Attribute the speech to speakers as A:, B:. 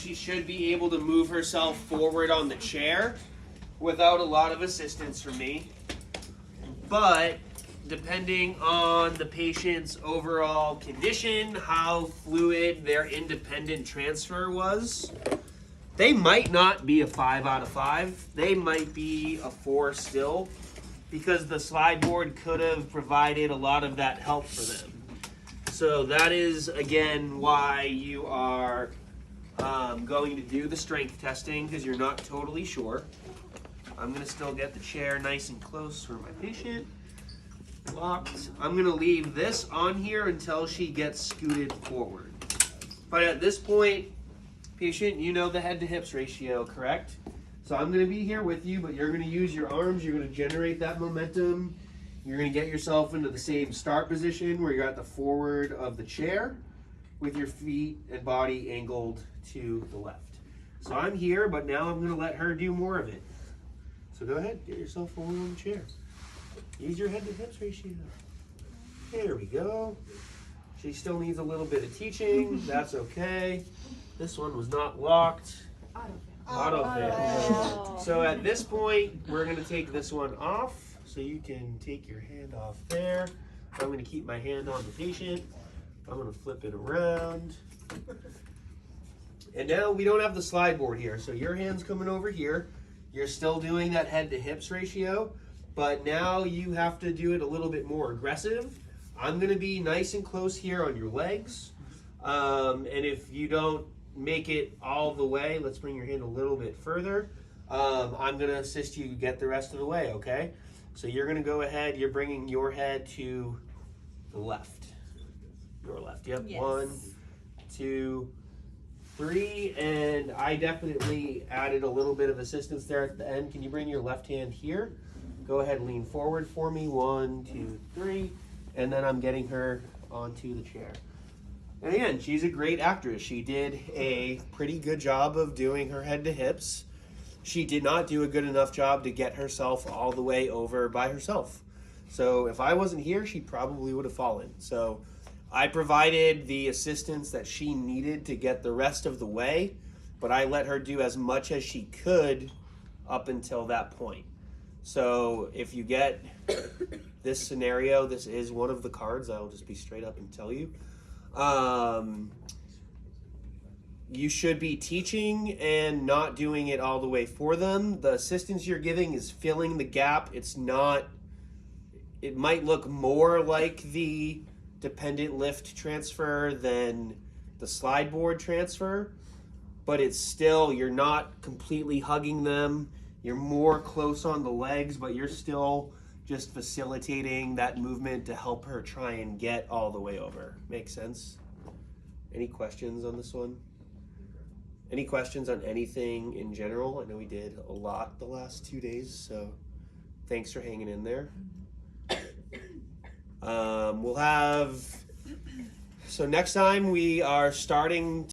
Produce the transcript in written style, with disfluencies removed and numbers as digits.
A: she should be able to move herself forward on the chair without a lot of assistance from me. But depending on the patient's overall condition, how fluid their independent transfer was, they might not be a 5 out of 5. They might be a 4 still, because the slide board could have provided a lot of that help for them. So that is, again, why you are going to do the strength testing, because you're not totally sure. I'm going to still get the chair nice and close for my patient. Locked. I'm going to leave this on here until she gets scooted forward. But at this point, patient, you know the head to hips ratio, correct? So I'm going to be here with you, but you're going to use your arms. You're going to generate that momentum. You're going to get yourself into the same start position where you're at the forward of the chair with your feet and body angled to the left. So I'm here, but now I'm going to let her do more of it. So go ahead, get yourself forward on the chair. Use your head to hips ratio. There we go. She still needs a little bit of teaching. That's okay. This one was not locked. Auto-fail. So at this point, we're going to take this one off. So you can take your hand off there. I'm going to keep my hand on the patient. I'm going to flip it around. And now we don't have the slide board here. So your hand's coming over here. You're still doing that head to hips ratio, but now you have to do it a little bit more aggressive. I'm going to be nice and close here on your legs. And if you don't make it all the way, let's bring your hand a little bit further. I'm going to assist you get the rest of the way, okay? So you're going to go ahead, you're bringing your head to the left. Your left, yep. Yes. 1, 2, 3, and I definitely added a little bit of assistance there at the end. Can you bring your left hand here? Go ahead and lean forward for me. 1, 2, 3, and then I'm getting her onto the chair. And again, she's a great actress. She did a pretty good job of doing her head to hips. She did not do a good enough job to get herself all the way over by herself. So if I wasn't here, she probably would have fallen. So I provided the assistance that she needed to get the rest of the way, but I let her do as much as she could up until that point. So if you get this scenario, this is one of the cards. I'll just be straight up and tell you. You should be teaching and not doing it all the way for them. The assistance you're giving is filling the gap. It's not, it might look more like the dependent lift transfer than the slide board transfer, but it's still, you're not completely hugging them. You're more close on the legs, but you're still just facilitating that movement to help her try and get all the way over. Make sense? Any questions on this one? Any questions on anything in general? I know we did a lot the last 2 days, so thanks for hanging in there. We'll have, so next time we are starting